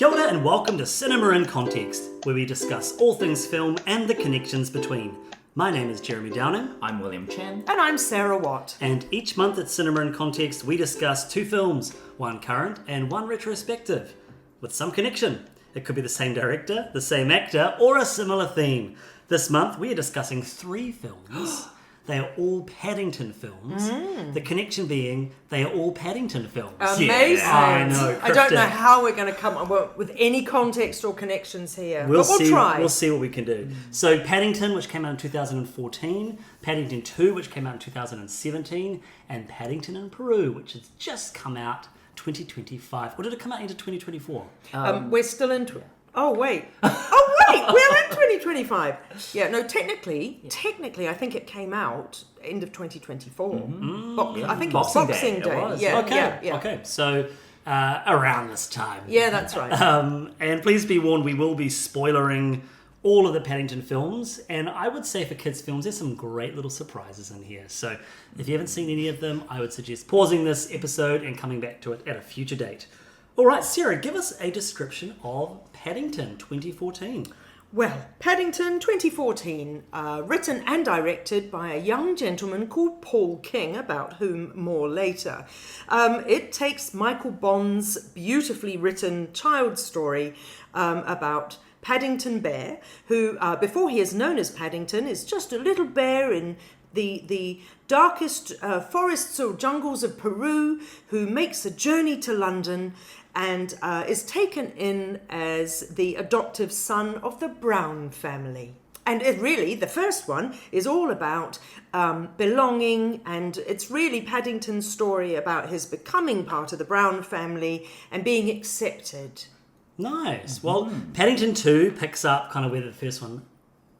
Kia ora and welcome to Cinema in Context, where we discuss all things film and the connections between. My name is Jeremy Downing. I'm William Chen. And I'm Sarah Watt. And each month at Cinema in Context, we discuss two films, one current and one retrospective, with some connection. It could be the same director, the same actor, or a similar theme. This month, we are discussing three films. They are all Paddington films. The connection being, they are all Paddington films. Amazing. Yeah, I know. I don't know how we're going to come up with any context or connections here. We'll try. We'll see what we can do. So Paddington, which came out in 2014, Paddington 2, which came out in 2017, and Paddington in Peru, which has just come out 2025. Or did it come out into 2024? We're still in... Oh, wait. We're in 2025. Yeah, no, technically, I think it came out end of 2024. I think it was Boxing Day. It was. Yeah, Okay. Okay, so around this time. Yeah, that's right. And please be warned, we will be spoilering all of the Paddington films, and I would say for kids' films, there's some great little surprises in here. So if you haven't seen any of them, I would suggest pausing this episode and coming back to it at a future date. All right, Sarah, give us a description of Paddington 2014. Well, Paddington 2014, written and directed by a young gentleman called Paul King, about whom more later. It takes Michael Bond's beautifully written child story about Paddington Bear, who, before he is known as Paddington, is just a little bear in the darkest forests or jungles of Peru, who makes a journey to London and is taken in as the adoptive son of the Brown family. And really, the first one is all about belonging, and it's really Paddington's story about his becoming part of the Brown family and being accepted. Nice. Well, Paddington 2 picks up kind of where the first one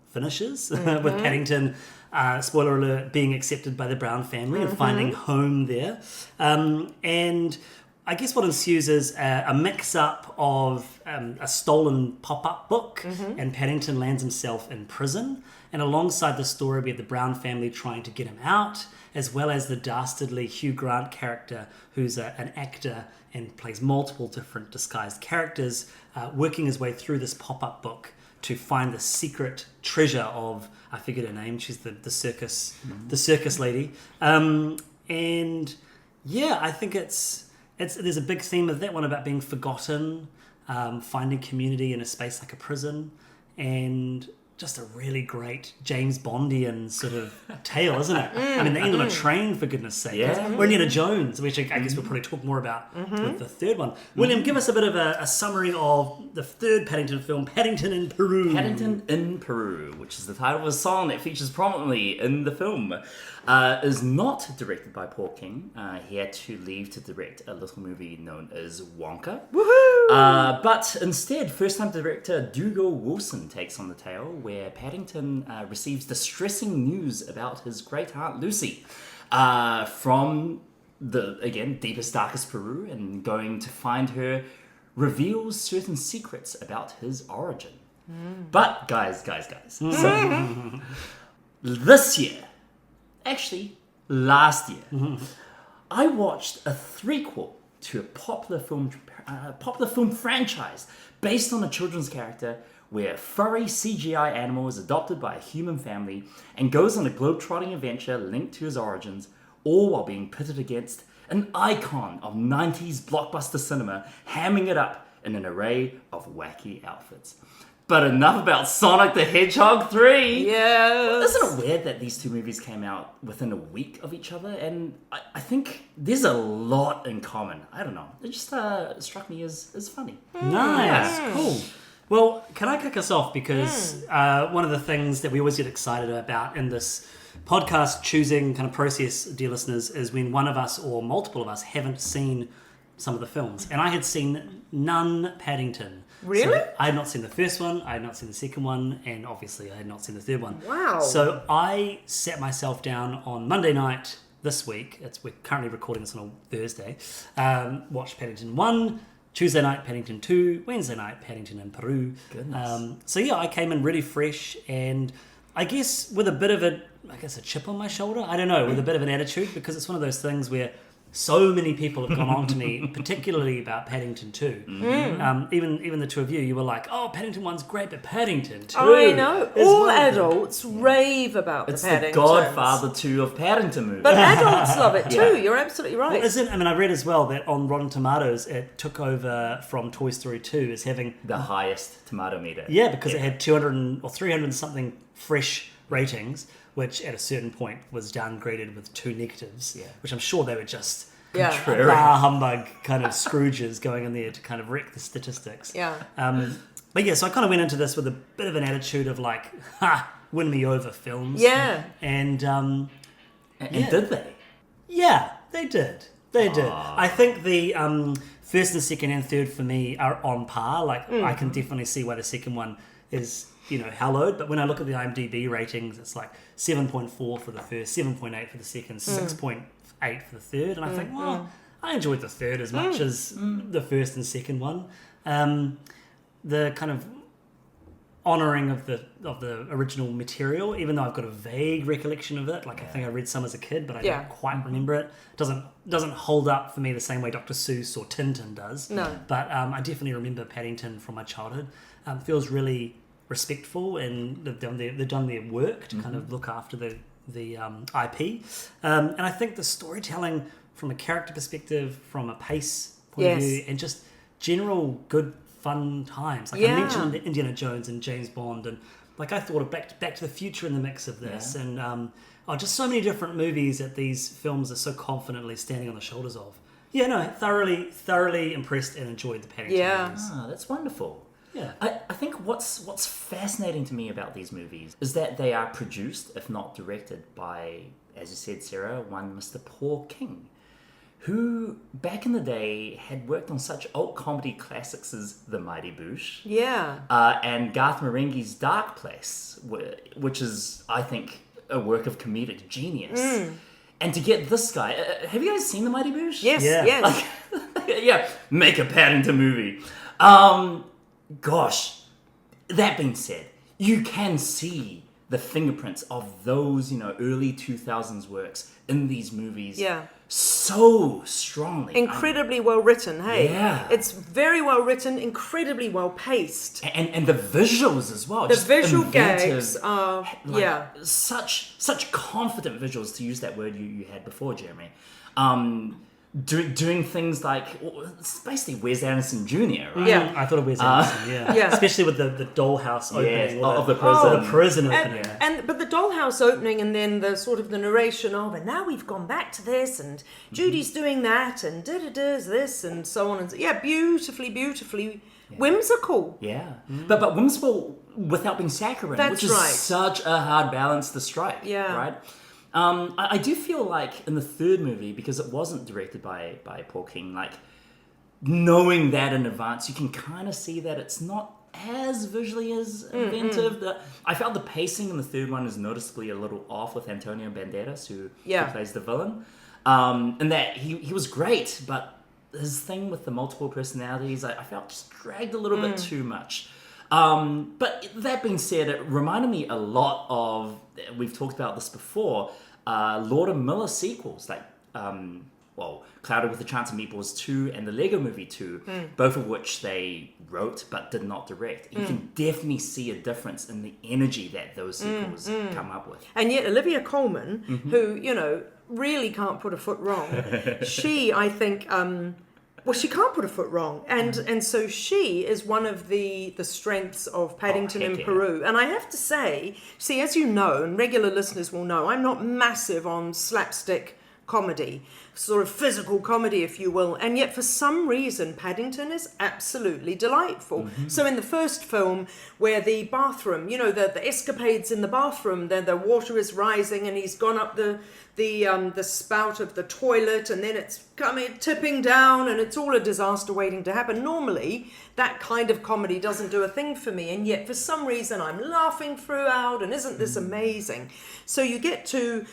finishes, with Paddington, spoiler alert, being accepted by the Brown family and finding home there. And I guess what ensues is a mix-up of a stolen pop-up book, and Paddington lands himself in prison. And alongside the story, we have the Brown family trying to get him out, as well as the dastardly Hugh Grant character, who's an actor and plays multiple different disguised characters, working his way through this pop-up book to find the secret treasure of, I forget her name, she's the circus lady. And yeah, I think there's a big theme of that one about being forgotten, finding community in a space like a prison, and just a really great James Bondian sort of tale, isn't it? I mean, they end on a train, for goodness sake. Yeah. We're Indiana Jones, which I guess we'll probably talk more about with the third one. William, give us a bit of a summary of the third Paddington film, Paddington in Peru. Paddington in Peru, which is the title of a song that features prominently in the film, is not directed by Paul King. He had to leave to direct a little movie known as Wonka. Woohoo! But instead, first-time director Dougal Wilson takes on the tale, where Paddington receives distressing news about his great aunt Lucy from the, again, deepest, darkest Peru, and going to find her reveals certain secrets about his origin. But, guys. So, this year, actually, last year, I watched a threequel to a popular film franchise based on a children's character where a furry CGI animal is adopted by a human family and goes on a globe-trotting adventure linked to his origins, all while being pitted against an icon of 90s blockbuster cinema, hamming it up in an array of wacky outfits. But enough about Sonic the Hedgehog 3! Yes! Isn't it weird that these two movies came out within a week of each other? And I think there's a lot in common. I don't know. It just struck me as funny. Nice, cool. Well, can I kick us off? Because one of the things that we always get excited about in this podcast choosing kind of process, dear listeners, is when one of us or multiple of us haven't seen some of the films. And I had seen none Paddington. Really? So I had not seen the first one, I had not seen the second one, and obviously I had not seen the third one. Wow. So I sat myself down on Monday night this week, we're currently recording this on a Thursday, watched Paddington 1, Tuesday night Paddington 2, Wednesday night Paddington in Peru. Goodness. So yeah, I came in really fresh, and I guess with a bit of a chip on my shoulder, I don't know, with a bit of an attitude, because it's one of those things where so many people have gone on to me, particularly about Paddington 2. Even the two of you were like, "Oh, Paddington 1's great, but Paddington 2." I know. All wonderful. adults rave about It's the the Paddingtons. Godfather 2 of Paddington movies. But adults love it too. Yeah. You're absolutely right. Well, I read as well that on Rotten Tomatoes, it took over from Toy Story 2 as having the highest tomato meter. Yeah, because it had 200 or 300 and something fresh ratings, which at a certain point was downgraded with 2 negatives, which I'm sure they were just bar humbug kind of Scrooges going in there to kind of wreck the statistics. Yeah. But yeah, so I kind of went into this with a bit of an attitude of like, win me over films. Yeah. And did they? Yeah, they did. They did. I think the first and second and third for me are on par. Like, I can definitely see why the second one is, hallowed. But when I look at the IMDb ratings, it's like 7.4 for the first, 7.8 for the second, 6.8 for the third. And I think, well, I enjoyed the third as much as the first and second one. The kind of honouring of the original material, even though I've got a vague recollection of it. Like I think I read some as a kid, but I don't quite remember it. Doesn't hold up for me the same way Dr. Seuss or Tintin does. No. But I definitely remember Paddington from my childhood. Feels really respectful, and they've done their work to kind of look after the IP. And I think the storytelling from a character perspective, from a pace point of view, and just general good fun times. Like I mentioned Indiana Jones and James Bond, and like I thought of Back to the Future in the mix of this, and just so many different movies that these films are so confidently standing on the shoulders of. Yeah, no, thoroughly impressed and enjoyed the Paddington movies. That's wonderful. Yeah. I think what's fascinating to me about these movies is that they are produced, if not directed, by, as you said, Sarah, one Mr. Paul King, who back in the day had worked on such old comedy classics as The Mighty Boosh, and Garth Marenghi's Dark Place, which is, I think, a work of comedic genius. And to get this guy, have you guys seen The Mighty Boosh? Yes, yes. Make a Paddington movie. Gosh, that being said, you can see the fingerprints of those, early 2000s works in these movies so strongly. Incredibly well written, hey? Yeah. It's very well written, incredibly well paced. And the visuals as well. The just visual inventive, gags are, Such confident visuals, to use that word you had before, Jeremy. Doing things like, it's basically Wes Anderson Jr., right? Yeah. I thought of Wes Anderson, especially with the dollhouse opening. Of the prison. The prison opening. But the dollhouse opening, and then the sort of the narration of, and now we've gone back to this, and Judy's doing that, and da-da-da's this, and so on. And beautifully whimsical. Yeah. But whimsical without being saccharine, That's which is right. such a hard balance to strike. Yeah. Right? I do feel like in the third movie, because it wasn't directed by Paul King, like knowing that in advance, you can kind of see that it's not as visually as inventive. I felt the pacing in the third one is noticeably a little off with Antonio Banderas, who plays the villain, and that he was great, but his thing with the multiple personalities, I felt just dragged a little bit too much. But that being said, it reminded me a lot of, we've talked about this before, Lord and Miller sequels, like, Clouded with a Chance of Meatballs 2 and the Lego Movie 2, both of which they wrote but did not direct. You can definitely see a difference in the energy that those sequels come up with. And yet Olivia Colman, who, really can't put a foot wrong, she, I think... she can't put a foot wrong, and so she is one of the strengths of Paddington in Peru. And I have to say, as you know, and regular listeners will know, I'm not massive on slapstick comedy, sort of physical comedy, if you will. And yet, for some reason, Paddington is absolutely delightful. So in the first film, where the bathroom, the escapades in the bathroom, the water is rising, and he's gone up the spout of the toilet, and then it's tipping down, and it's all a disaster waiting to happen. Normally, that kind of comedy doesn't do a thing for me, and yet for some reason I'm laughing throughout, and isn't this amazing? So you get to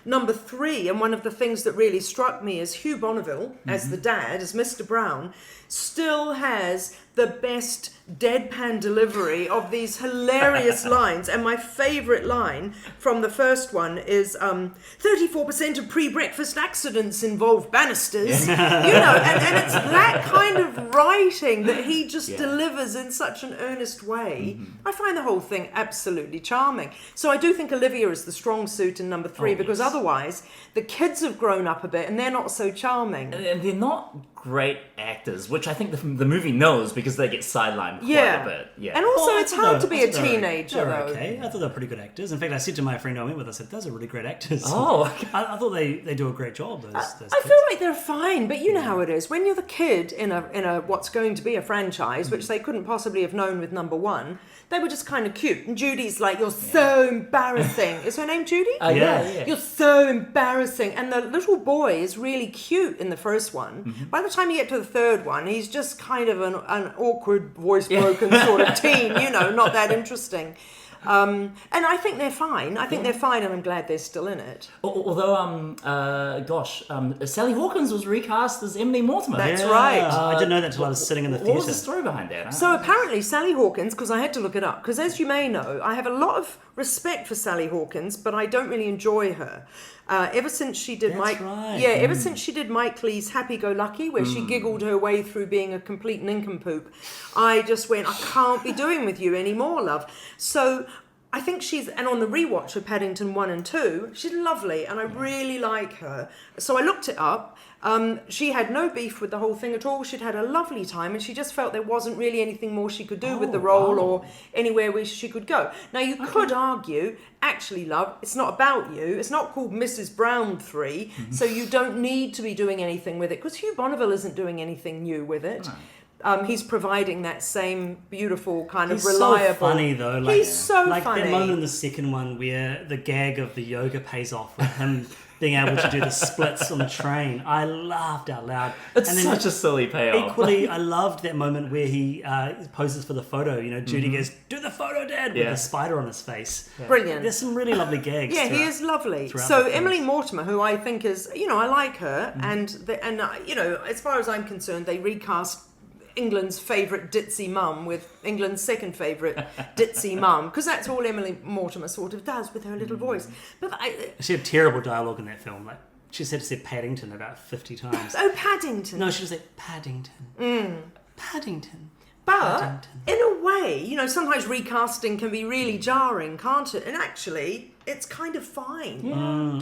number 3, and one of the things that really struck me is Hugh Bonneville as the dad, as Mr. Brown, still has the best deadpan delivery of these hilarious lines. And my favourite line from the first one is 34% of pre-breakfast accidents involve banisters. You know, and it's that kind of writing that he just delivers in such an earnest way. I find the whole thing absolutely charming. So I do think Olivia is the strong suit in number 3 because otherwise the kids have grown up a bit and they're not so charming. And they're not great actors, which I think the movie knows because they get sidelined quite a bit. Yeah. And also Well, it's hard to be a teenager, They're though. okay. I thought they were pretty good actors. In fact, I said to my friend I went with, I said, those are really great actors. Oh, okay. I thought they do a great job, those I kids. feel like they're fine, but you know how it is. When you're the kid in a what's going to be a franchise, which they couldn't possibly have known with number 1, they were just kind of cute. And Judy's like, you're so embarrassing. Is her name Judy? Yeah. You're so embarrassing. And the little boy is really cute in the first one. By the time you get to the third one, he's just kind of an awkward, voice-broken sort of teen, you know, not that interesting. And I think they're fine. I think they're fine, and I'm glad they're still in it. Although, Sally Hawkins was recast as Emily Mortimer. That's right. I didn't know that until I was sitting in the What was theatre. the story behind that? So apparently Sally Hawkins, because I had to look it up, because as you may know, I have a lot of respect for Sally Hawkins, but I don't really enjoy her. Ever since she did ever since she did Mike Leigh's Happy Go Lucky, where she giggled her way through being a complete nincompoop, I just went, I can't be doing with you anymore, love. So I think and on the rewatch of Paddington 1 and 2, she's lovely, and I really like her. So I looked it up. She had no beef with the whole thing at all. She'd had a lovely time, and she just felt there wasn't really anything more she could do with the role or anywhere where she could go. Now, you could argue, actually, love, it's not about you. It's not called Mrs. Brown 3, so you don't need to be doing anything with it, because Hugh Bonneville isn't doing anything new with it. He's providing that same beautiful kind of reliable. He's so funny though. Like, he's so like funny. that moment in the second one where the gag of the yoga pays off with him being able to do the splits on the train. I laughed out loud. It's such a silly payoff. Equally, I loved that moment where he poses for the photo. You know, Judy goes, "Do the photo, Dad," with a spider on his face. Brilliant. There's some really lovely gags. Yeah, he is lovely. So Emily Mortimer, who I think is, you know, I like her, and you know, as far as I'm concerned, they recast England's favourite ditzy mum with England's second favourite ditzy mum, because that's all Emily Mortimer sort of does with her little voice. But she had terrible dialogue in that film. Like she said Paddington about 50 times. Oh, Paddington. No, she just said Paddington. Paddington. But Paddington. in a way, you know, sometimes recasting can be really jarring, can't it? And actually, it's kind of fine.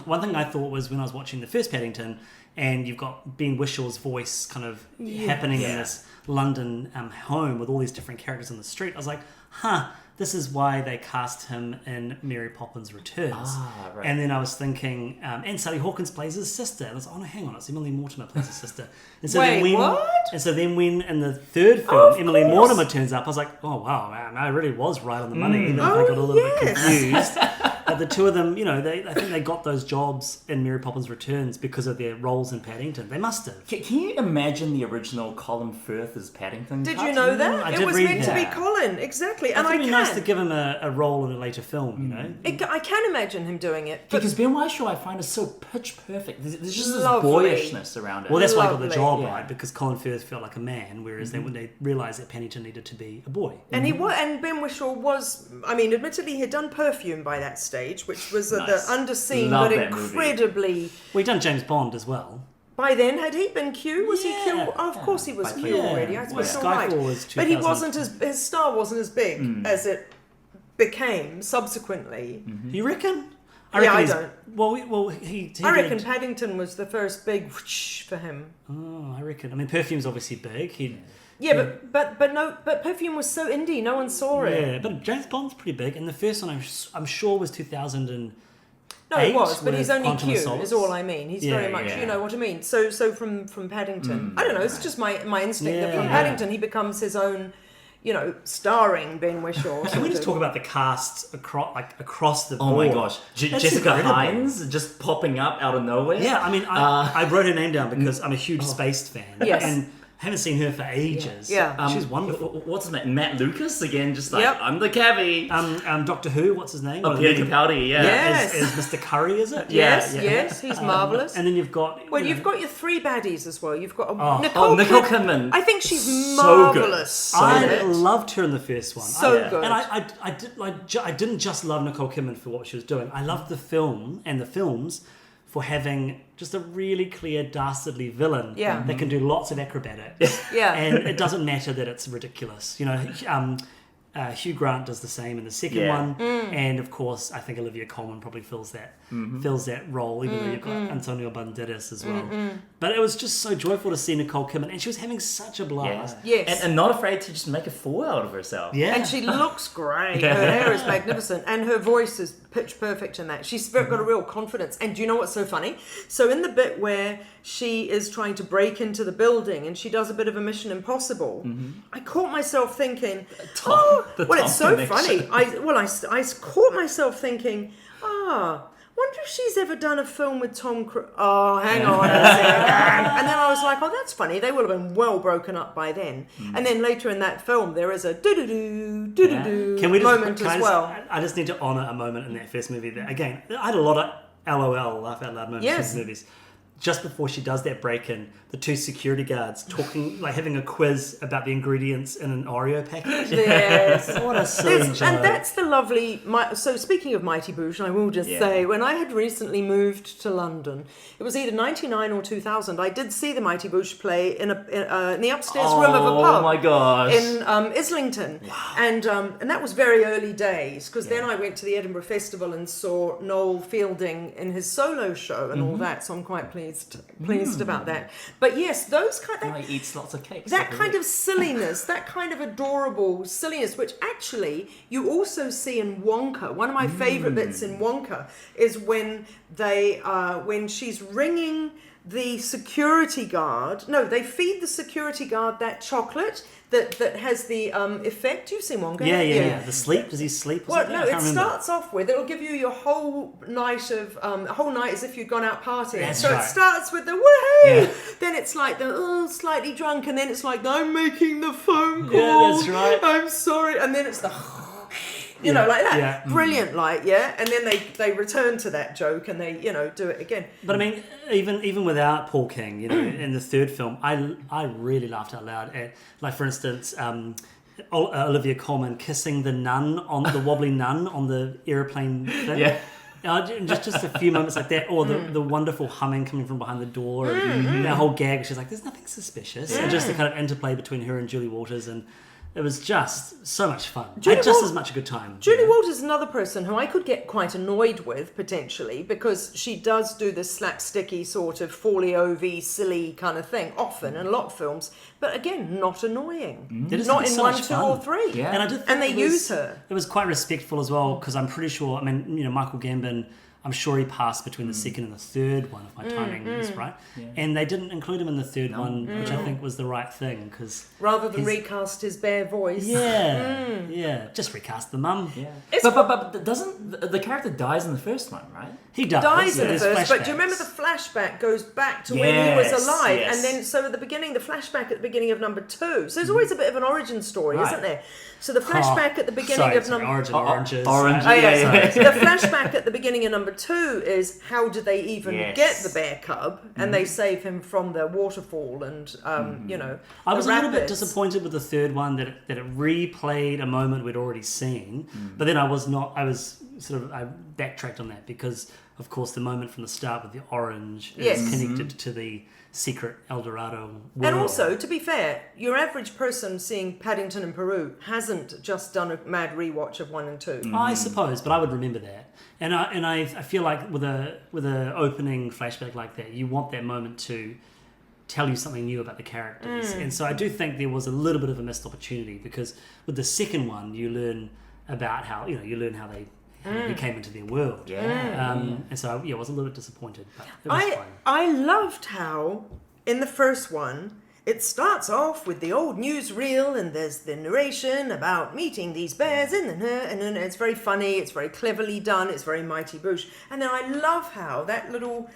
One thing I thought was when I was watching the first Paddington, and you've got Ben Wishaw's voice kind of happening in this London home with all these different characters on the street, I was like, this is why they cast him in Mary Poppins Returns. Right. And then I was thinking, and Sally Hawkins plays his sister. And I was like, oh no, hang on, it's Emily Mortimer plays his sister. And so Wait, what? And so then when in the third film, Emily Mortimer turns up, I was like, oh wow, man, I really was right on the money, even if I got a little bit confused. But the two of them, you know, I think they got those jobs in Mary Poppins Returns because of their roles in Paddington. They must have. Can you imagine the original Colin Firth as Paddington? Did you know that? I It did was read meant to be that. Colin, exactly. I And thought I it'd be can. nice to give him a role in a later film, you know? I can imagine him doing it. But Because Ben Whishaw, I find, is so pitch perfect. There's just this Lovely. boyishness around it. Well, that's why I got the Lovely. job, Yeah. right? Because Colin Firth felt like a man, whereas when they realised that Paddington needed to be a boy. And and Ben Whishaw was, I mean, admittedly he had done Perfume by that stage, which was Nice. the underseen Love but that movie. incredibly. Well, he'd done James Bond as well. By then, had he been Q? Was he Q? Yeah. Oh, of course he was By Q then. already. I Well, suppose you're Skyfall right. was But he 2000. wasn't his star wasn't as big as it became subsequently. You reckon? Yeah, I he's- don't. Well, he I reckon did- Paddington was the first big whoosh for him. Oh, I reckon. I mean, Perfume's obviously big. Yeah, but Perfume was so indie, no one saw it. Yeah, but James Bond's pretty big. And the first one, I'm sure, was 2000. No, it was, but with he's only Quantum Q, of Solace. is all I mean. He's Yeah, very much, yeah. you know what I mean. So from Paddington, I don't know. It's just my instinct that from Yeah. Paddington he becomes his own, you know, starring Ben Whishaw. Can we just talk about the cast across the board? Oh my gosh. That's Jessica incredible. Hynes just popping up out of nowhere. Yeah, I mean, I wrote her name down because I'm a huge Spaced fan. Yes. And haven't seen her for ages. Yeah. She's wonderful. What's his name? Matt Lucas again, just like, Yep. I'm the cabbie. Doctor Who, what's his name? Peter Capaldi, yeah. Yes. Is Mr. Curry, is it? Yes, he's marvellous. And then you've got... Well, you've got your three baddies as well. You've got Nicole Kidman. I think she's So good. marvellous. I loved her in the first one. So good. And I didn't just love Nicole Kidman for what she was doing. I loved the film and the films for having just a really clear, dastardly villain that can do lots of acrobatics. Yeah. And it doesn't matter that it's ridiculous. You know, Hugh Grant does the same in the second one, and of course, I think Olivia Colman probably fills that role, even though you've got Antonio Banderas as well. But it was just so joyful to see Nicole Kidman, and she was having such a blast. Yes. And not afraid to just make a fool out of herself. Yeah, And she looks great. Her hair is magnificent. And her voice is pitch perfect in that. She's got a real confidence. And do you know what's so funny? So in the bit where she is trying to break into the building and she does a bit of a Mission Impossible, I caught myself thinking, it's so funny. I caught myself thinking, wonder if she's ever done a film with Tom Cruise. Oh, hang on a second. And then I was like, that's funny. They would have been well broken up by then. And then later in that film, there is a do-do-do moment as well. I just need to honour a moment in that first movie that, again, I had a lot of LOL, laugh out loud moments in these movies. Just before she does that break-in, the two security guards talking, like having a quiz about the ingredients in an Oreo package. Yes. What a silly joke. And that's the lovely... So speaking of Mighty Boosh, I will just say, when I had recently moved to London, it was either 99 or 2000, I did see the Mighty Boosh play in the upstairs room of a pub. Oh my gosh. In Islington. Wow. And that was very early days, because then I went to the Edinburgh Festival and saw Noel Fielding in his solo show and all that, so I'm quite pleased about that. But yes, those kind of... He eats lots of cakes. That kind of silliness, that kind of adorable silliness, which actually you also see in Wonka. One of my favourite bits in Wonka is when when she's ringing the security guard. No, they feed the security guard that chocolate that has the effect. You've seen Wonka? Yeah. The sleep. Does he sleep? Well, no. It starts off with it'll give you your whole night as if you'd gone out partying. That's so right. It starts with the woohoo. Yeah. Then it's like the slightly drunk, and then it's like I'm making the phone call. Yeah, that's right. I'm sorry, and then it's the. You know, like that. Yeah. Brilliant, and then they return to that joke and they, do it again. But I mean, even without Paul King, in the third film, I really laughed out loud at, like, for instance, Olivia Colman kissing the wobbly nun on the airplane thing. Yeah. Just a few moments like that, or the wonderful humming coming from behind the door, and that whole gag. She's like, "There's nothing suspicious," and just the kind of interplay between her and Julie Walters, and it was just so much fun. I had just as much a good time. Julie Walters is another person who I could get quite annoyed with, potentially, because she does do this slapsticky sort of folio-y, silly kind of thing, often in a lot of films, but again, not annoying. Not in so 1, much 2 fun. or 3. Yeah. And I did think And they use her. It was quite respectful as well, because I'm pretty sure, Michael Gambon, I'm sure he passed between the second and the third one, if my timing is right. Yeah. And they didn't include him in the third one, which I think was the right thing, because... Rather than recast his bare voice. Yeah, just recast the mum. Yeah. But doesn't... The character dies in the first one, right? He does. Dies in the There's first, but flashbacks. do you remember the flashback goes back to when he was Yes, alive, yes. and then so at the beginning, the flashback at the beginning of number 2. So there's always a bit of an origin story, Right. isn't there? So the flashback at the beginning of number Origin, oranges. Orange. Oh, yeah, Yeah. sorry. The flashback at the beginning of number 2 is how do they even Yes. get the bear cub, and they save him from the waterfall, and I was the a little bit rapids. disappointed with the third one that it replayed a moment we'd already seen, but then I backtracked on that because, of course, the moment from the start with the orange is Yes. connected to the secret El Dorado world. And also, to be fair, your average person seeing Paddington in Peru hasn't just done a mad rewatch of 1 and 2. I suppose, but I would remember that, and I feel like with a opening flashback like that, you want that moment to tell you something new about the characters, and so I do think there was a little bit of a missed opportunity, because with the second one you learn about how he came into their world, and so I was a little bit disappointed, but it was fine. I loved how in the first one it starts off with the old newsreel, and there's the narration about meeting these bears, and it's very funny, it's very cleverly done, it's very Mighty Boosh, and then I love how that little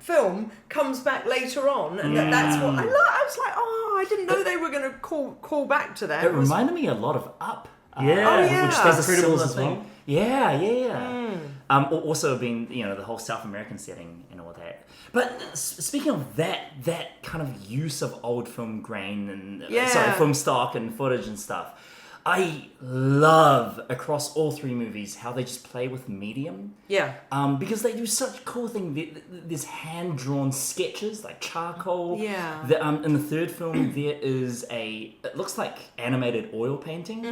film comes back later on, and that's what I was like, oh, I didn't know they were going to call back to that. It reminded me a lot of Up. yeah. Which There's does a Incredibles similar as well. thing. Yeah. Also being, the whole South American setting and all that. But speaking of that kind of use of old film grain and film stock and footage and stuff, I love across all three movies how they just play with medium. Yeah. Because they do such cool things. There's hand-drawn sketches, like charcoal. Yeah. In the third film, there is it looks like animated oil painting,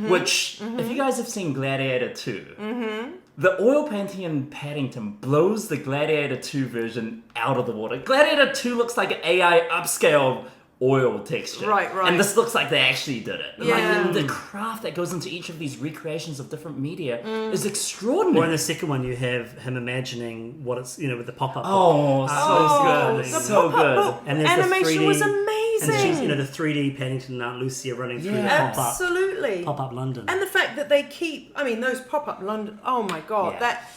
which, if you guys have seen Gladiator 2, the oil painting in Paddington blows the Gladiator 2 version out of the water. Gladiator 2 looks like an AI upscale oil texture. Right. And this looks like they actually did it. Yeah. Like, the craft that goes into each of these recreations of different media is extraordinary. Or in the second one, you have him imagining what it's, with the pop-up. Oh, so good. The So pop-up good. book And there's the animation 3D was amazing. And she's, the 3D Paddington and Aunt Lucy are running through the Absolutely. pop-up London. And the fact that they keep, those pop-up London, oh my God, Yeah. that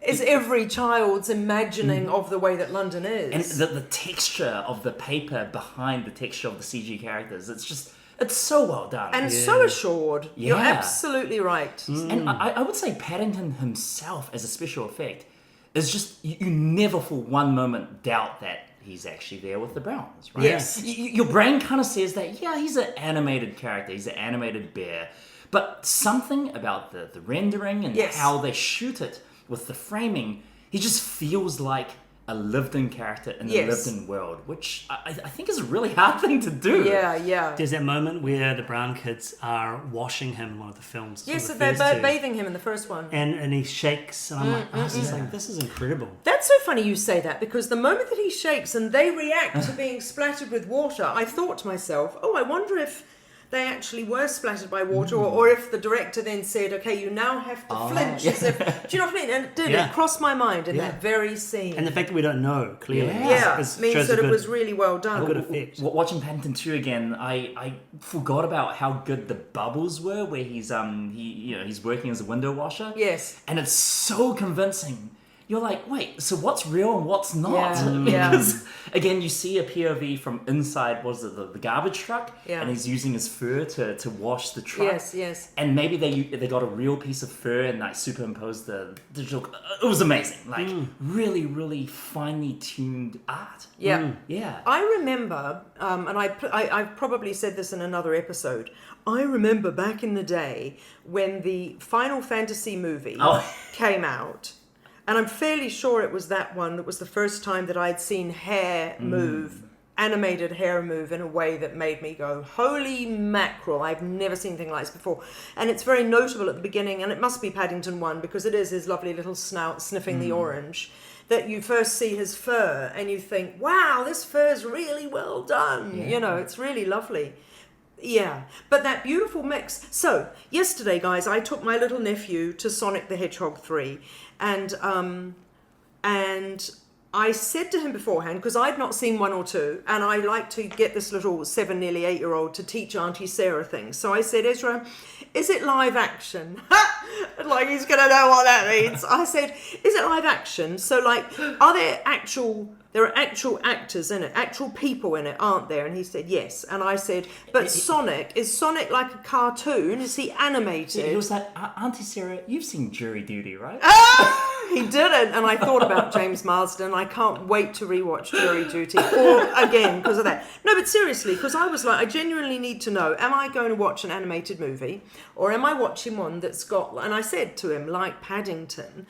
is every child's imagining of the way that London is. And the texture of the paper behind the texture of the CG characters, it's so well done. And so assured. You're Yeah. absolutely right. And I would say Paddington himself as a special effect is just, you never for one moment doubt that he's actually there with the Browns, right? Yes. Your brain kind of says that, he's an animated character, he's an animated bear. But something about the rendering and how they shoot it with the framing, he just feels like a lived-in character in a lived-in world, which I think is a really hard thing to do. Yeah. There's that moment where the brown kids are washing him in one of the films. Yes, so they're bathing him in the first one. And he shakes, and I'm like, this is incredible. That's so funny you say that, because the moment that he shakes and they react to being splattered with water, I thought to myself, I wonder if they actually were splattered by water, or if the director then said, okay, you now have to flinch as if, do you know what I mean? And it did, it crossed my mind in that very scene. And the fact that we don't know, clearly, means that it was really well done. A good effect. Watching Paddington 2 again, I forgot about how good the bubbles were, where he's he's working as a window washer. Yes. And it's so convincing. You're like, wait, so what's real and what's not? Yeah. Because, again, you see a POV from inside, the garbage truck, and he's using his fur to wash the truck. Yes. And maybe they got a real piece of fur and like superimposed the digital. It was amazing. Like, really, really finely tuned art. Yeah. Yeah. I remember, and I've probably said this in another episode, I remember back in the day when the Final Fantasy movie came out. And I'm fairly sure it was that one that was the first time that I'd seen hair move, animated hair move in a way that made me go, holy mackerel, I've never seen anything like this before. And it's very notable at the beginning, and it must be Paddington 1, because it is his lovely little snout sniffing the orange, that you first see his fur, and you think, wow, this fur's really well done. It's really lovely. Yeah, but that beautiful mix. So, yesterday, guys, I took my little nephew to Sonic the Hedgehog 3, and I said to him beforehand, because I'd not seen 1 or 2, and I like to get this little 7, nearly 8-year-old to teach Auntie Sarah things. So I said, Ezra, is it live action? Like he's going to know what that means. I said, is it live action? So like, there are actual actors in it, actual people in it, aren't there? And he said, yes. And I said, but is Sonic like a cartoon? Is he animated? He was like, Auntie Sarah, you've seen Jury Duty, right? He didn't, and I thought about James Marsden. I can't wait to rewatch Jury Duty, or again because of that. No, but seriously, because I was like, I genuinely need to know: am I going to watch an animated movie, or am I watching one that's got? And I said to him, like Paddington.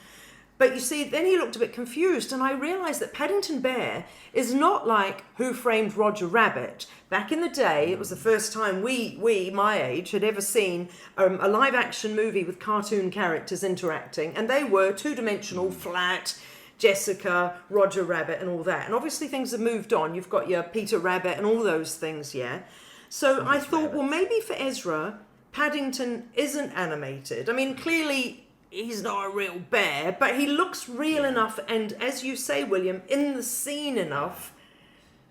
But you see, then he looked a bit confused, and I realised that Paddington Bear is not like Who Framed Roger Rabbit. Back in the day, it was the first time we my age, had ever seen a live-action movie with cartoon characters interacting, and they were two-dimensional, flat, Jessica, Roger Rabbit, and all that. And obviously things have moved on. You've got your Peter Rabbit and all those things, yeah? So I thought, well, maybe for Ezra, Paddington isn't animated. I mean, clearly he's not a real bear, but he looks real enough, and as you say, William, in the scene enough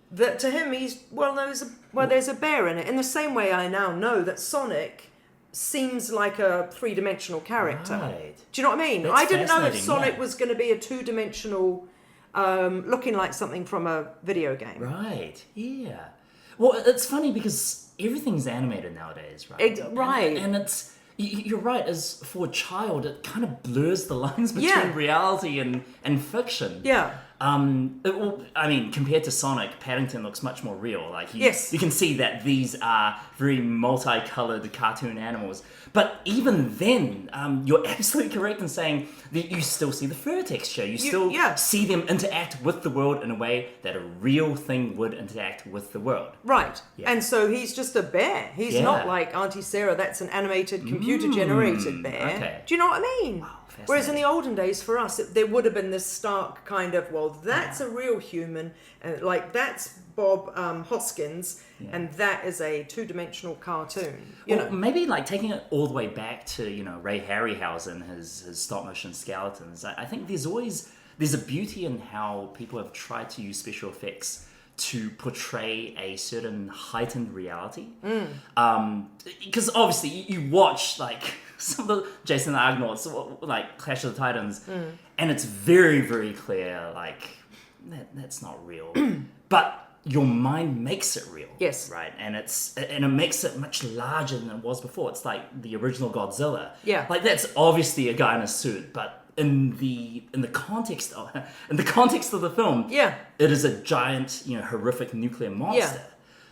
that to him there's a bear in it. In the same way, I now know that Sonic seems like a three-dimensional character. Right. Do you know what I mean? That's I didn't know if fascinating, Sonic was going to be a two-dimensional looking like something from a video game. Right, yeah. Well, it's funny because everything's animated nowadays, right? Right. And it's, you're right, as for a child, it kind of blurs the lines between reality and fiction. Yeah. Compared to Sonic, Paddington looks much more real. Like you can see that these are very multicolored cartoon animals. But even then, you're absolutely correct in saying that you still see the fur texture. You still see them interact with the world in a way that a real thing would interact with the world. Right. Yeah. And so he's just a bear. He's not like Auntie Sarah. That's an animated, computer-generated bear. Okay. Do you know what I mean? Wow, Whereas in the olden days, for us, there would have been this stark kind of, well, that's a real human, and like that's Bob Hoskins, and that is a two-dimensional cartoon. You know, maybe like taking it all the way back to Ray Harryhausen, his stop-motion skeletons. I think there's a beauty in how people have tried to use special effects to portray a certain heightened reality. Because obviously you watch like some of the Jason and the Argonauts, like Clash of the Titans, and it's very, very clear, like, that's not real. But your mind makes it real. Yes. Right? And it makes it much larger than it was before. It's like the original Godzilla. Yeah. Like, that's obviously a guy in a suit, but in the context of the film, it is a giant, horrific nuclear monster.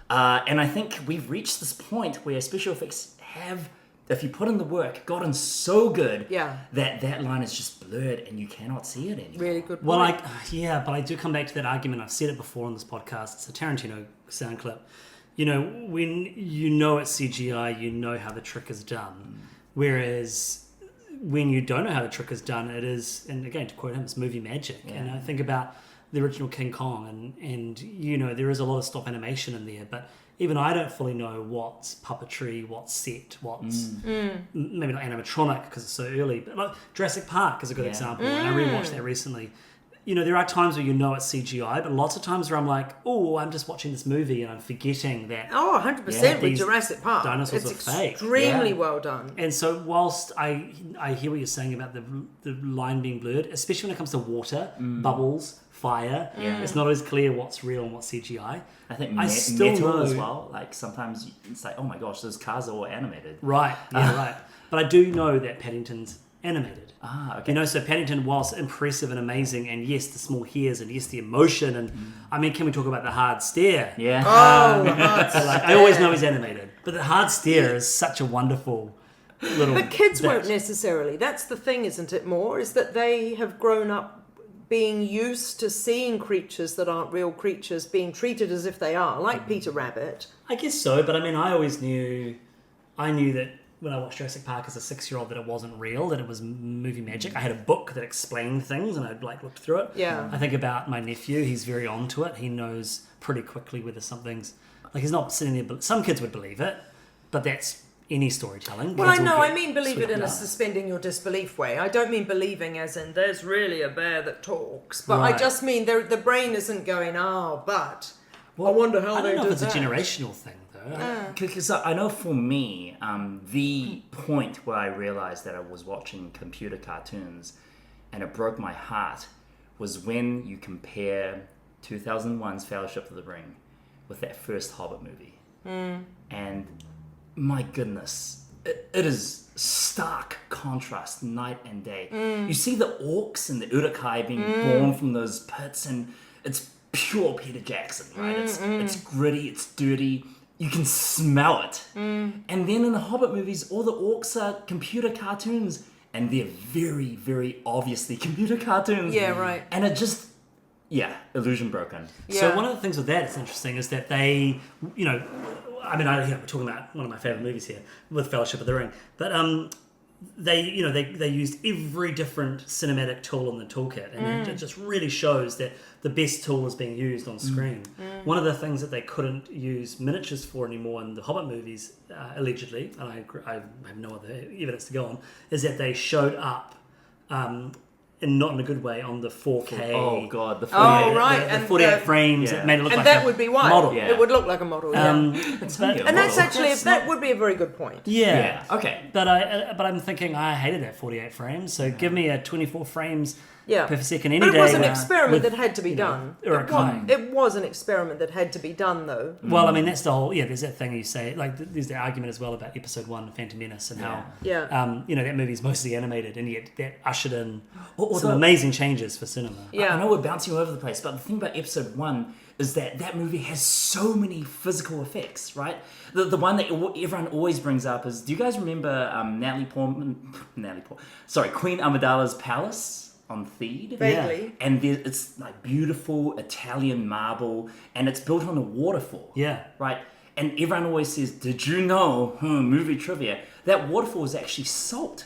And I think we've reached this point where special effects have, if you put in the work, gotten so good that line is just blurred and you cannot see it anymore. Really good point. Well, but I do come back to that argument. I've said it before on this podcast. It's a Tarantino sound clip. When it's CGI, you know how the trick is done. Whereas when you don't know how the trick is done, it is, and again, to quote him, it's movie magic. Yeah. And I think about the original King Kong, and there is a lot of stop animation in there, but even I don't fully know what's puppetry, what's set, what's maybe not animatronic because it's so early, but like Jurassic Park is a good example, and I rewatched that recently. There are times where it's CGI, but lots of times where I'm like, oh, I'm just watching this movie and I'm forgetting that. Oh, 100% with Jurassic Park. Dinosaurs it's are fake. Extremely well done. And so whilst I hear what you're saying about the line being blurred, especially when it comes to water, bubbles, fire, it's not always clear what's real and what's CGI. I think metal as well. Like sometimes it's like, oh my gosh, those cars are all animated. Right, right. But I do know that Paddington's animated. Ah, okay. So Paddington, whilst impressive and amazing, and yes, the small hairs, and yes, the emotion, and I mean, can we talk about the hard stare? Yeah. I always know he's animated, but the hard stare is such a wonderful little. But kids won't necessarily. That's the thing, isn't it? More is that they have grown up being used to seeing creatures that aren't real creatures being treated as if they are, like Peter Rabbit. I guess so, but I mean, I knew that when I watched Jurassic Park as a 6-year-old that it wasn't real, that it was movie magic. I had a book that explained things and I'd looked through it. Yeah. I think about my nephew, he's very onto it. He knows pretty quickly whether something's, like he's not sitting there, but some kids would believe it, but that's any storytelling. Well, I know, I mean believe it in a suspending your disbelief way. I don't mean believing as in there's really a bear that talks, but I just mean the brain isn't going, but I wonder how they do that. I don't know if it's a generational thing. Because I know for me, the point where I realized that I was watching computer cartoons and it broke my heart was when you compare 2001's Fellowship of the Ring with that first Hobbit movie. And my goodness, it is stark contrast night and day. You see the orcs and the Uruk-hai being born from those pits, and it's pure Peter Jackson, right? It's gritty, it's dirty. You can smell it. And then in the Hobbit movies, all the orcs are computer cartoons, and they're very, very obviously computer cartoons. Yeah, right. And it just, illusion broken. Yeah. So one of the things with that that's interesting is that they, we're talking about one of my favourite movies here with Fellowship of the Ring, but they used every different cinematic tool in the toolkit, and it just really shows that the best tool is being used on screen. One of the things that they couldn't use miniatures for anymore in the Hobbit movies, allegedly, and I have no other evidence to go on, is that they showed up, and not in a good way, on the 4K. Oh god, the 48, oh right, and 48 frames. Yeah. It made it look and like that a would be why model. It would look like a model. And that's actually that would be a very good point. Yeah. Okay. But I'm thinking I hated that 48 frames. So give me a 24 frames Yeah. per second any But day. it was an experiment with, that had to be done. or a kind. It was an experiment that had to be done, though. Well, I mean, that's the whole. Yeah, there's that thing you say. Like, there's the argument as well about Episode 1, Phantom Menace, and how that movie is mostly animated, and yet that ushered in some amazing changes for cinema. Yeah. I know we're bouncing all over the place, but the thing about Episode 1 is that movie has so many physical effects, right? The one that everyone always brings up is, do you guys remember Queen Amidala's palace on Theed? Vaguely. Yeah. And it's like beautiful Italian marble, and it's built on a waterfall. Yeah. Right? And everyone always says, did you know, movie trivia, that waterfall is actually salt.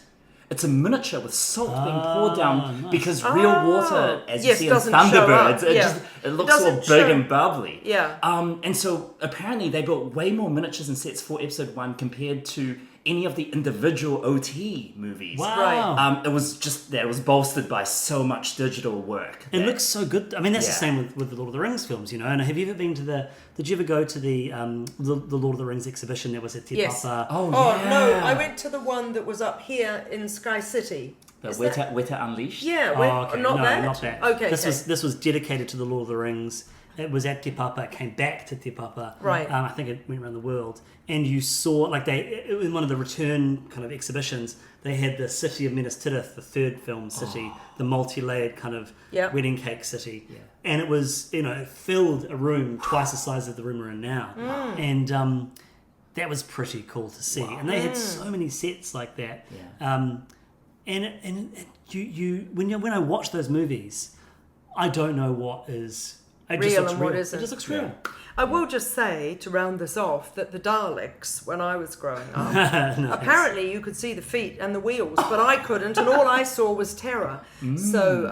It's a miniature with salt being poured down nice. because real water, as you see in doesn't show up. Thunderbirds, it looks all doesn't big show. and bubbly. Yeah. And so apparently they built way more miniatures and sets for Episode 1 compared to any of the individual OT movies. Wow. It was just that it was bolstered by so much digital work. It looks so good. I mean, that's the Yeah. same with the Lord of the Rings films, you know. And have you ever been to did you ever go to the Lord of the Rings exhibition that was at Te Yes. Papa? Oh, Oh, yeah. no, I went to the one that was up here in Sky City. But Is Weta, that- Weta Unleashed? Yeah, Okay. not No, that? not that. Okay. This was dedicated to the Lord of the Rings. It was at Te Papa. It came back to Te Papa. Right. I think it went around the world. And you saw, like, in one of the return kind of exhibitions, they had the city of Minas Tirith, the third film city, the multi-layered kind of wedding cake city. Yeah. And it was, it filled a room twice the size of the room we're in now. And that was pretty cool to see. Wow. And they had so many sets like that. Yeah. When I watch those movies, I don't know what is real and what isn't. It just looks real. I will just say, to round this off, that the Daleks, when I was growing up, apparently you could see the feet and the wheels, but I couldn't, and all I saw was terror. So,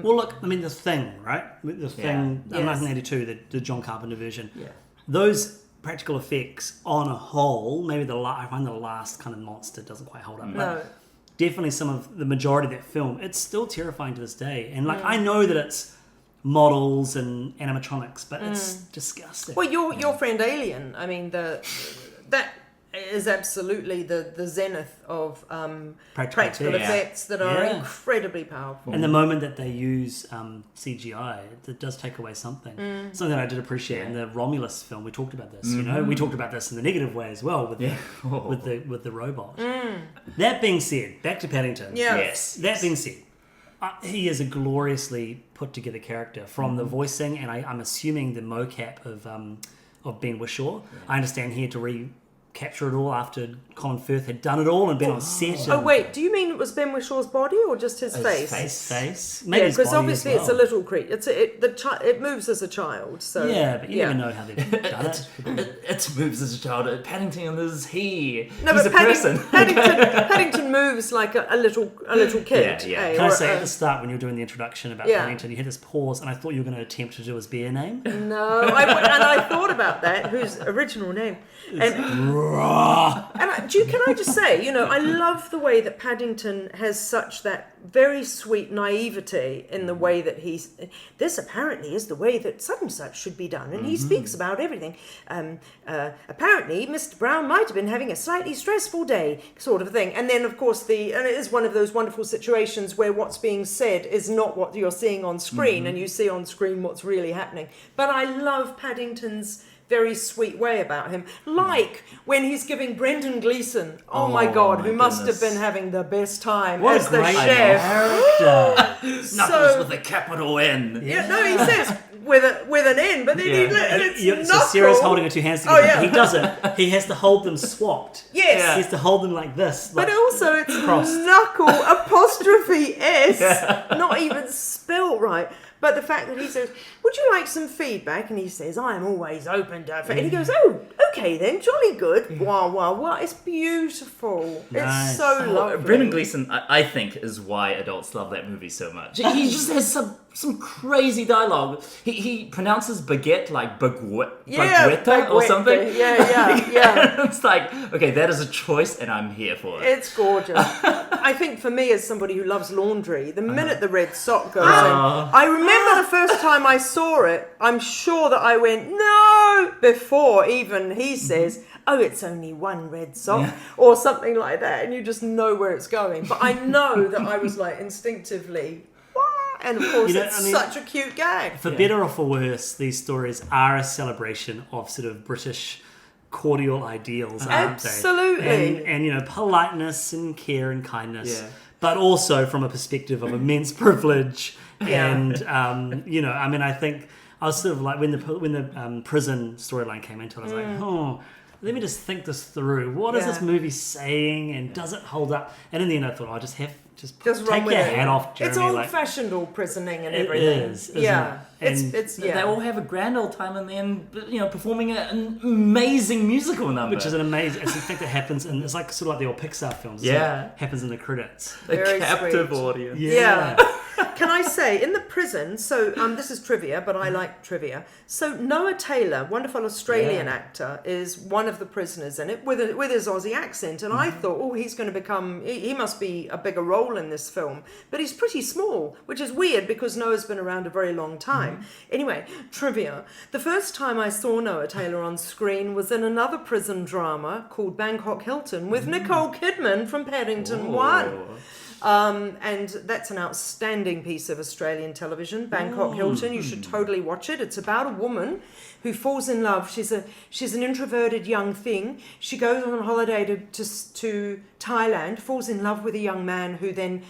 well, look, I mean, The Thing, right? The Thing, Yes. 1982, the John Carpenter version. Yeah. Those practical effects, on a whole, maybe I find the last kind of monster doesn't quite hold up. no. But definitely some of the majority of that film, it's still terrifying to this day. And I know that it's models and animatronics, but it's disgusting. Well, your friend Alien, I mean, that is absolutely the zenith of practical effects that are incredibly powerful. And the moment that they use CGI, it does take away something. Something that I did appreciate in the Romulus film. We talked about this. We talked about this in the negative way as well with the robot. That being said, back to Paddington. Yeah. Yes. That being said, he is a gloriously put together character from the voicing, and I'm assuming the mocap of Ben Wishaw. I understand he had to recapture it all after Colin Firth had done it all and been on set. Oh wait, do you mean it was Ben Wishaw's body or just his face? His face, maybe his because body obviously as well. it's a little creature. It moves as a child. So But you never know how they've done it. It moves as a child. Paddington is he. No, He's but a person. Paddington moves like a little kid. Yeah. eh? Can I Or, say at the start when you were doing the introduction about Paddington, you had this pause, and I thought you were going to attempt to do his bear name. No, I thought about that. Whose original name? Can I just say, I love the way that Paddington has such that very sweet naivety in the way that this apparently is the way that such and such should be done, and he speaks about everything. Apparently, Mr. Brown might have been having a slightly stressful day, sort of thing. And then, of course, and it is one of those wonderful situations where what's being said is not what you're seeing on screen, and you see on screen what's really happening. But I love Paddington's very sweet way about him, like when he's giving Brendan Gleeson, my God, who must have been having the best time What as a the great chef. character. Knuckles with a capital N. Yeah, no, he says with an N, but then it's So Knuckles. Sarah's holding her two hands together. Oh, yeah. He doesn't. He has to hold them swapped. Yes. He has to hold them like this. But also it's crossed. Knuckle apostrophe S, not even spelled right. But the fact that he says, would you like some feedback? And he says, I am always open to feedback. And he goes, oh, okay then, jolly good. Wow. It's beautiful. Nice. It's so lovely. Brendan Gleeson, I think, is why adults love that movie so much. He just has some crazy dialogue. He pronounces baguette like baguette or something. Yeah. It's like, okay, that is a choice and I'm here for it. It's gorgeous. I think for me, as somebody who loves laundry, the minute the red sock goes in, I remember the first time I saw it, I'm sure that I went, no, before even he says, oh, it's only one red sock, or something like that, and you just know where it's going. But I know that I was like instinctively, what? And of course, You know, it's I mean- such a cute gag. For better or for worse, these stories are a celebration of sort of British cordial ideals, aren't Absolutely. they? And you know, politeness and care and kindness, Yeah. but also from a perspective of immense privilege. Yeah. And you know, I mean, I think I was sort of like when the prison storyline came into it, I was like, oh. Let me just think this through. What is Yeah. this movie saying, and does it hold up? And in the end, I thought, just Just run take with your it. hat off, Jeremy. It's old-fashioned, all prisoning and It everything. is, isn't yeah, it? And it's yeah. They all have a grand old time and then, performing an amazing musical number. which is an amazing. It's a thing that happens, and it's like sort of like the old Pixar films. Yeah. It happens in the credits. a very captive sweet. audience. Yeah. Can I say, in the prison, so this is trivia, but I like trivia. So Noah Taylor, wonderful Australian actor, is one of the prisoners in it with his Aussie accent. And I thought, he's going to become, he must be a bigger role in this film. But he's pretty small, which is weird because Noah's been around a very long time. Anyway, trivia. The first time I saw Noah Taylor on screen was in another prison drama called Bangkok Hilton with Nicole Kidman from Paddington 1. And that's an outstanding piece of Australian television, Bangkok Hilton. You should totally watch it. It's about a woman who falls in love. She's an introverted young thing. She goes on holiday to Thailand, falls in love with a young man who then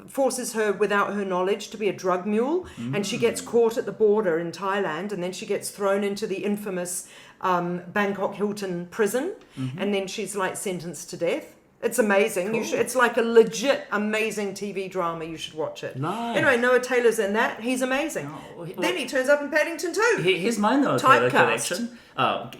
forces her without her knowledge to be a drug mule, and she gets caught at the border in Thailand, and then she gets thrown into the infamous Bangkok Hilton prison, and then she's like sentenced to death. It's amazing. Cool. It's like a legit amazing TV drama. You should watch it. Nice. Anyway, Noah Taylor's in that. He's amazing. Oh, Then he turns up in Paddington too. Here's my Noah Taylor Typecast.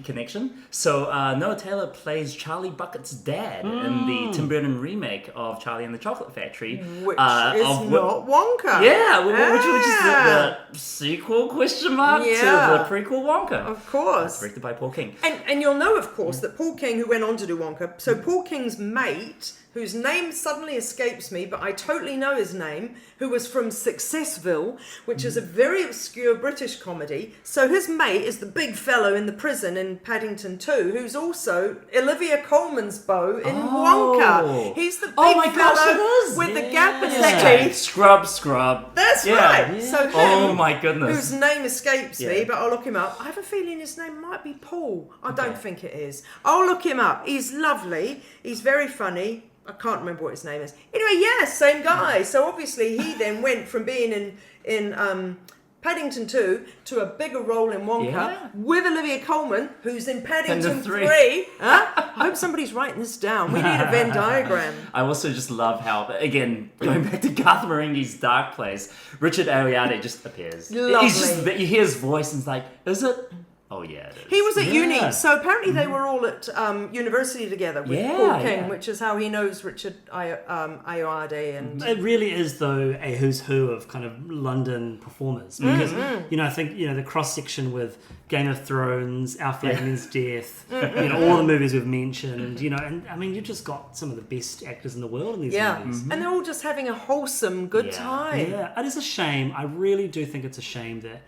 connection. So Noah Taylor plays Charlie Bucket's dad in the Tim Burton remake of Charlie and the Chocolate Factory, Which is not Wonka. Yeah, which is the sequel question mark Yeah. to the prequel Wonka. Of course. Directed by Paul King. And you'll know, of course, that Paul King, who went on to do Wonka, so Paul King's mate, whose name suddenly escapes me, but I totally know his name, who was from Successville, which is a very obscure British comedy. So his mate is the big fellow in the prison in Paddington 2, who's also Olivia Colman's beau in Wonka. He's the big my fellow gosh, it is. with the gap in his Yeah. teeth. Scrub. That's Yeah. right. Yeah. So him, Oh my goodness. whose name escapes me, Yeah. but I'll look him up. I have a feeling his name might be Paul. I don't think it is. I'll look him up. He's lovely. He's very funny. I can't remember what his name is. Anyway, yes, same guy. So obviously he then went from being in Paddington 2 to a bigger role in Wonka Yeah. with Olivia Colman, who's in Paddington Paddington 3. Huh? I hope somebody's writing this down. We need a Venn diagram. I also just love how, again, going back to Garth Marenghi's Dark Place, Richard Ayoade just appears. Lovely. He's just, you hear his voice and it's like, is it? Oh yeah, it is. He was at Yeah. uni, so apparently they were all at university together with Yeah, Paul King, yeah. which is how he knows Richard Ayoade and It really is, though, a who's who of kind of London performers. Because, you know, I think, you know, the cross-section with Game of Thrones, Our Family's Death, you know, all the movies we've mentioned, you know, and, I mean, you've just got some of the best actors in the world in these movies. and they're all just having a wholesome good Yeah. time. Yeah, it is a shame. I really do think it's a shame that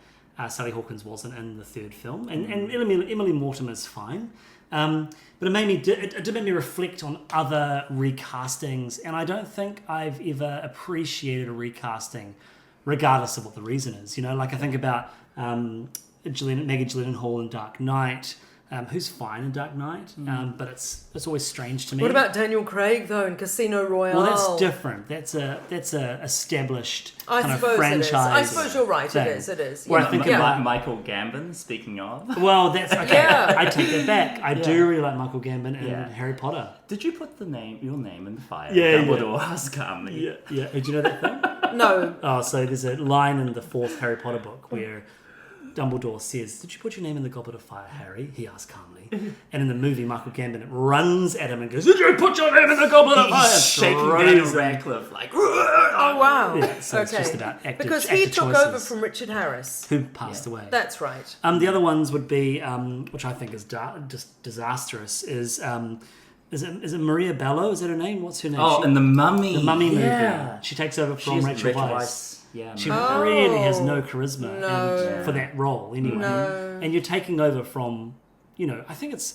Sally Hawkins wasn't in the third film, and Emily Mortimer's fine. But it did make me reflect on other recastings, and I don't think I've ever appreciated a recasting, regardless of what the reason is. You know, like I think about Maggie Gyllenhaal in Dark Knight, who's fine in Dark Knight, but it's always strange to me. What about Daniel Craig though in Casino Royale? Well, that's different. That's a established I kind of suppose franchise. it is. I suppose you're right. thing. It is. Where I Yeah. think Yeah. about Michael Gambon, speaking of. Well, that's okay. Yeah. I take that back. I do really like Michael Gambon in Yeah. Harry Potter. Did you put your name in the fire? Yeah, Dumbledore has come. Yeah. Did you know that thing? No. Oh, so there's a line in the fourth Harry Potter book where Dumbledore says, "Did you put your name in the Goblet of Fire, Harry?" He asks calmly. And in the movie, Michael Gambon runs at him and goes, "Did you put your name in the Goblet of Fire?" He's shaking Throws Daniel him. Radcliffe like. Oh wow. Yeah, so it's okay. just about active because he active took choices. over from Richard Harris. Who passed away. That's right. The other ones would be, which I think is just disastrous, is it Maria Bello? Is that her name? What's her name? Oh, and the Mummy. The Mummy movie. Yeah. She takes over from She's Rachel Weisz. Yeah. She Oh. really has no charisma No. for that role anyway. No. And you're taking over from, you know, I think it's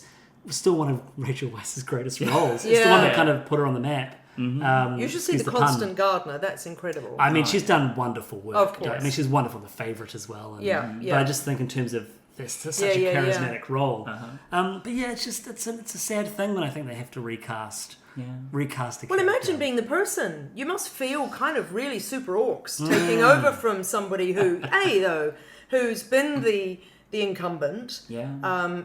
still one of Rachel Weisz's greatest roles. It's the one that Yeah. kind of put her on the map. You should see the Constant Gardener. That's incredible. I mean, she's done wonderful work. Of course. I mean, she's wonderful in The Favourite as well. And, Yeah. But I just think in terms of that's such a charismatic role. But yeah, it's a sad thing when I think they have to recast. Yeah. Recast a Well, character. imagine being the person. You must feel kind of really super orcs taking over from somebody who's been the incumbent. Yeah.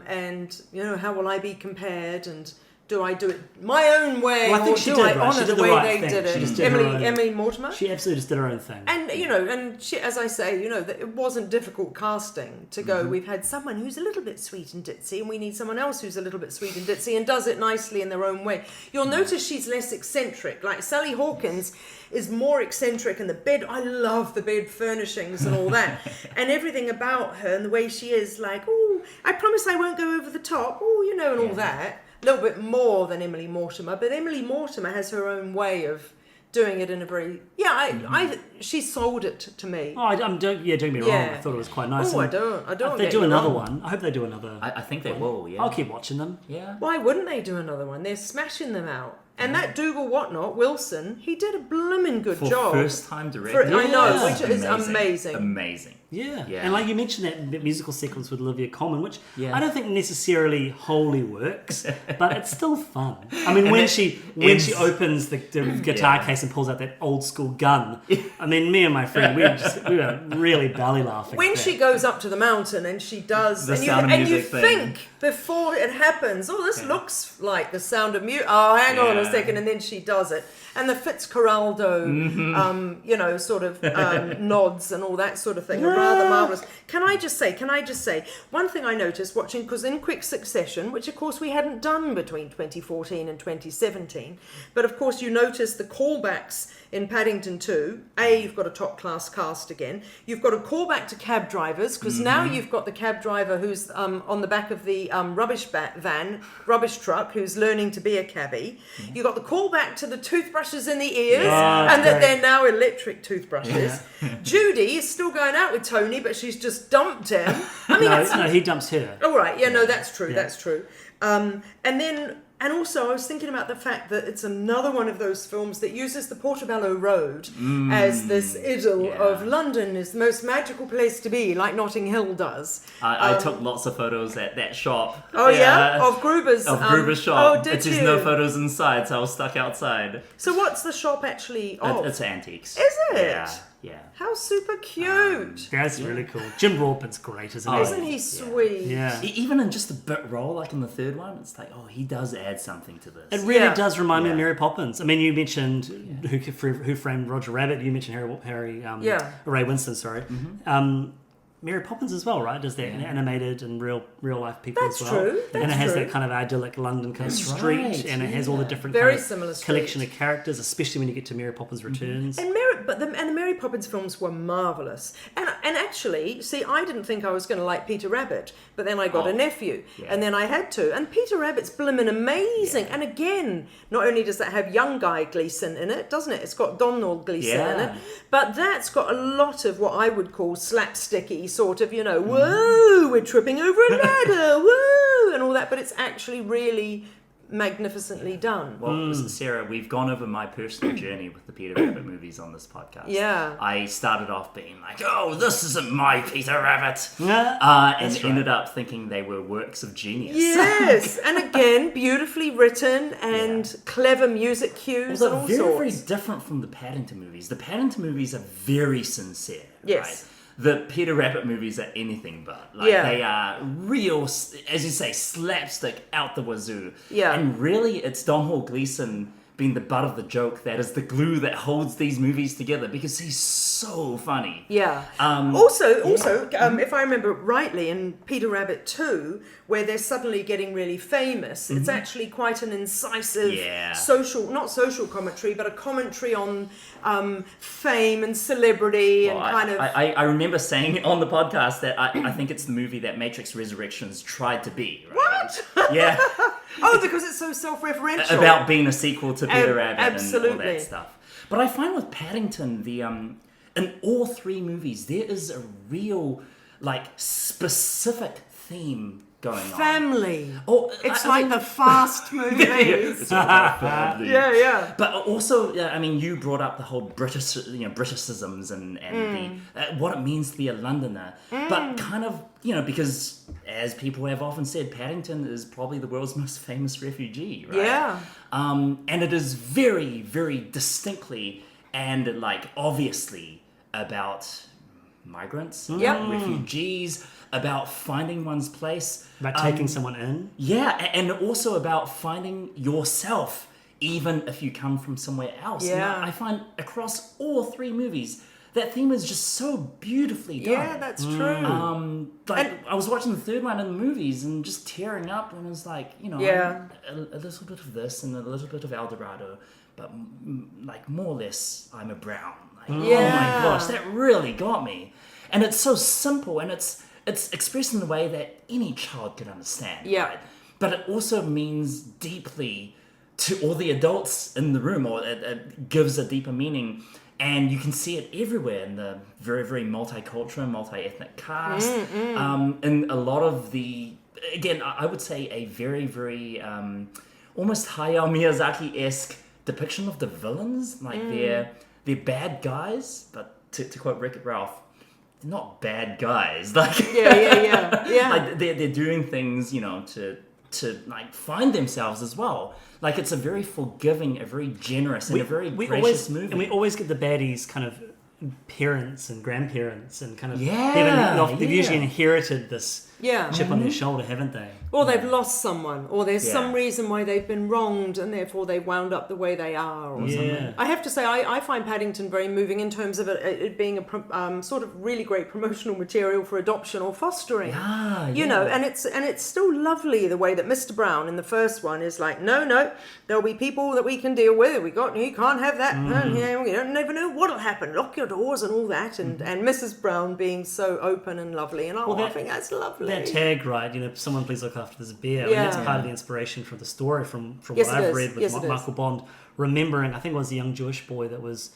And how will I be compared? And do I do it my own way, Well, I think or she do did, I right? honour She the did the way right they thing. did She it? just did her own- Emily Mortimer. She absolutely just did her own thing. And she, as I say, that it wasn't difficult casting to go. We've had someone who's a little bit sweet and ditzy, and we need someone else who's a little bit sweet and ditzy and does it nicely in their own way. You'll notice she's less eccentric. Like Sally Hawkins is more eccentric, and the bed. I love the bed furnishings and all that, and everything about her and the way she is. Like, oh, I promise I won't go over the top. Oh, and all that. A little bit more than Emily Mortimer, but Emily Mortimer has her own way of doing it in a very she sold it to me. Oh, don't get me wrong. I thought it was quite nice. Oh, I don't. If they do another one, I hope they do another. I think they will, yeah. I'll keep watching them. Yeah. Why wouldn't they do another one? They're smashing them out. And that Dougal Wilson, he did a blooming good job. First time director. I know, Yeah. which is amazing. Amazing. Yeah. Yeah. And like you mentioned that musical sequence with Olivia Colman, which Yeah. I don't think necessarily wholly works, but it's still fun. I mean, And when it she ends- opens the guitar case and pulls out that old school gun, I mean, me and my friend, we were really belly laughing. When at that. she goes up to the mountain and she does, The and Sound of you Music thing. think before it happens, oh, this looks like the Sound of Music. Oh, hang on a Yeah. second, and then she does it, and the Fitzcarraldo, sort of nods and all that sort of thing are rather marvelous. Can I just say, one thing I noticed watching, because in quick succession, which of course we hadn't done between 2014 and 2017, but of course you notice the callbacks in Paddington 2. You've got a top class cast again. You've got a callback to cab drivers, because now you've got the cab driver who's on the back of the rubbish truck, who's learning to be a cabbie. You've got the callback to the toothbrushes in the ears, and that they're now electric toothbrushes. Judy is still going out with Tony, but she's just dumped him. I mean, no, he dumps her. oh, right. Yeah, no, that's true. Yeah. That's true. And also, I was thinking about the fact that it's another one of those films that uses the Portobello Road as this idyll of London is the most magical place to be, like Notting Hill does. I took lots of photos at that shop. Oh, yeah? Of Gruber's. Gruber's shop. Oh, did It's just you? no photos inside, so I was stuck outside. So what's the shop actually of? It's antiques. Is it? Yeah. How super cute. That's really cool. Jim Broadbent's great, isn't he? Isn't he sweet? Yeah. Even in just a bit role, like in the third one, it's like, oh, he does add something to this. It really Yeah. does remind me of Yeah. Mary Poppins. I mean, you mentioned Who Framed Roger Rabbit. You mentioned Ray Winston. Sorry, Mary Poppins as well, right? Does that animated and real life people That's as well? true. And it That's has true. that kind of idyllic London kind of That's street, right, and it has all the different Very kind of similar street. collection of characters, especially when you get to Mary Poppins Returns. And the Mary Poppins films were marvellous. And actually, see, I didn't think I was going to like Peter Rabbit, but then I got a nephew, and then I had to. And Peter Rabbit's blimmin' amazing. And again, not only does that have young guy Gleeson in it, doesn't it? It's got Donald Gleeson in it, but that's got a lot of what I would call slapsticky sort of, whoa, we're tripping over a ladder, whoa, and all that. But it's actually really magnificently done. Well, Sarah, we've gone over my personal journey with the Peter Rabbit movies on this podcast. Yeah. I started off being like, oh, this isn't my Peter Rabbit. Yeah, and ended up thinking they were works of genius. Yes, and again, beautifully written and clever music cues Well, and all they're very sorts. different from the Paddington movies. The Paddington movies are very sincere. Yes. Right? The Peter Rabbit movies are anything but. They are real, as you say, slapstick out the wazoo. Yeah. And really, it's Domhnall Gleeson being the butt of the joke that is the glue that holds these movies together, because he's so funny. Yeah. Also, If I remember rightly, in Peter Rabbit 2, where they're suddenly getting really famous, it's actually quite an incisive not social commentary, but a commentary on fame and celebrity and kind of... I remember saying on the podcast that I think it's the movie that Matrix Resurrections tried to be. Right? What? Yeah. Oh, because it's so self-referential. About being a sequel to Peter Rabbit and all absolutely. that stuff. But I find with Paddington, in all three movies, there is a real, specific theme going on. Family. Oh, It's I like mean- the fast movies. It's all about family. Yeah. But also, you brought up the whole Britishisms and the what it means to be a Londoner. But kind of, because as people have often said, Paddington is probably the world's most famous refugee, right? Yeah. And it is very, very distinctly and obviously about migrants, refugees, about finding one's place, About taking someone in. yeah, and also about finding yourself, even if you come from somewhere else. Yeah. And I find across all three movies, that theme is just so beautifully done. Yeah, that's true. I was watching the third one in the movies and just tearing up, and it was like, Yeah. a little bit of this and a little bit of El Dorado, but more or less, I'm a brown. Oh my Yeah. gosh, that really got me. And it's so simple, and it's expressed in a way that any child could understand. Yeah. Right? But it also means deeply to all the adults in the room, or it gives a deeper meaning. And you can see it everywhere in the very, very multicultural, multi-ethnic cast. In a lot of the, again, I would say a very, very almost Hayao Miyazaki-esque depiction of the villains. They're bad guys, but to quote Wreck-It Ralph, they're not bad guys. Yeah. They're doing things, to find themselves as well. It's a very forgiving, a very generous, and a very gracious movie. And we always get the baddies kind of parents and grandparents and kind of Yeah, they've usually inherited this Yeah. chip on their shoulder, haven't they? Or they've lost someone, or there's Yeah. some reason why they've been wronged and therefore they wound up the way they are, or Yeah. something. I have to say, I find Paddington very moving in terms of it being a sort of really great promotional material for adoption or fostering. And it's still lovely the way that Mr. Brown in the first one is like, no, there'll be people that we can deal with. You can't have that. You don't never know what'll happen. Lock your doors and all that. And Mrs. Brown being so open and lovely, and I think that's lovely. That tag, right? Someone please look after this bear. I mean, that's part of the inspiration from the story, from Yes, what it I've is. read with Yes, it is. Michael Bond, remembering, I think it was a young Jewish boy that was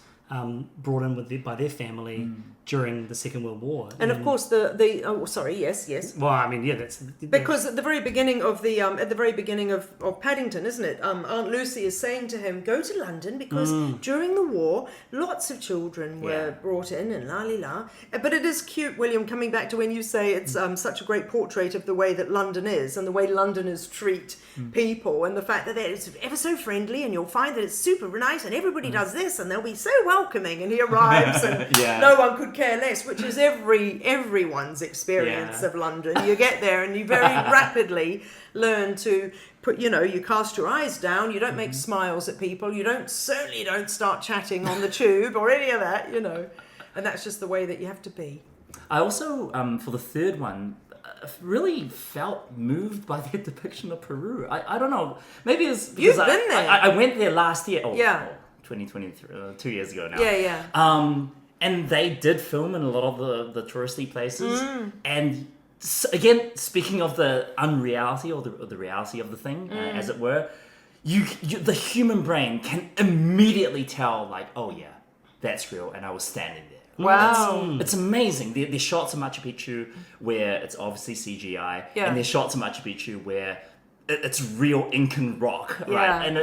brought in by their family during the Second World War. And of course, yes. Well, I mean, yeah, that's Because at the very beginning of of Paddington, isn't it? Aunt Lucy is saying to him, "Go to London because during the war, lots of children were brought in and la la la." But it is cute, William, coming back to when you say it's such a great portrait of the way that London is and the way Londoners treat people, and the fact that it's ever so friendly, and you'll find that it's super nice, and everybody does this, and they'll be so welcoming. And he arrives, and no one could care less, which is everyone's experience of London. You get there and you very rapidly learn to put, you cast your eyes down, you don't make smiles at people, you certainly don't start chatting on the tube or any of that, and that's just the way that you have to be. I also, for the third one, really felt moved by their depiction of Peru. I don't know, maybe it's because You've been there. I went there last year. 2023, 2 years ago now. Yeah. And they did film in a lot of the touristy places. And again, speaking of the unreality or the reality of the thing, as it were, you the human brain can immediately tell, oh yeah, that's real, and I was standing there. Wow. It's amazing. There's shots of Machu Picchu where it's obviously CGI, and there's shots of Machu Picchu where it's real Incan rock, right? And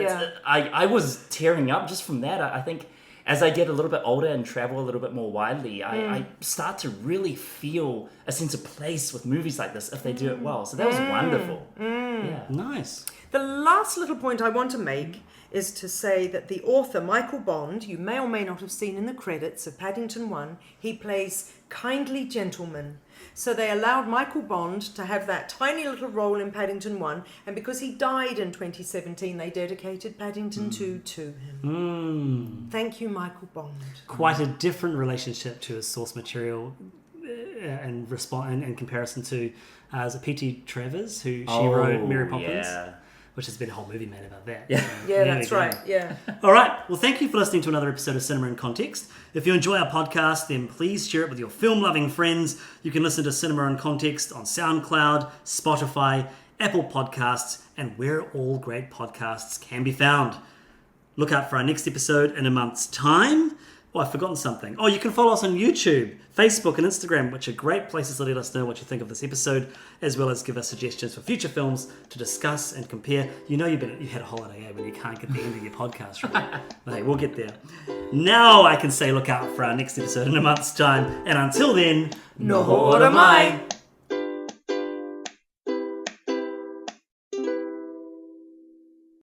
I was tearing up just from that. I think as I get a little bit older and travel a little bit more widely, I start to really feel a sense of place with movies like this if they do it well. So that was wonderful. Yeah. nice. The last little point I want to make is to say that the author, Michael Bond, you may or may not have seen in the credits of Paddington 1, he plays Kindly Gentleman. So they allowed Michael Bond to have that tiny little role in Paddington 1, and because he died in 2017, they dedicated Paddington 2 to him. Thank you, Michael Bond. Quite a different relationship to his source material in comparison to is it P.T. Travers, who she wrote Mary Poppins. Yeah. Which has been a whole movie made about that. Yeah, that's right. Yeah. All right. Well, thank you for listening to another episode of Cinema in Context. If you enjoy our podcast, then please share it with your film-loving friends. You can listen to Cinema in Context on SoundCloud, Spotify, Apple Podcasts, and where all great podcasts can be found. Look out for our next episode in a month's time. Oh, I've forgotten something. Oh, you can follow us on YouTube, Facebook, and Instagram, which are great places to let us know what you think of this episode, as well as give us suggestions for future films to discuss and compare. You know you had a holiday, when you can't get the end of your podcast right. But hey, we'll get there. Now I can say look out for our next episode in a month's time. And until then, No more am I.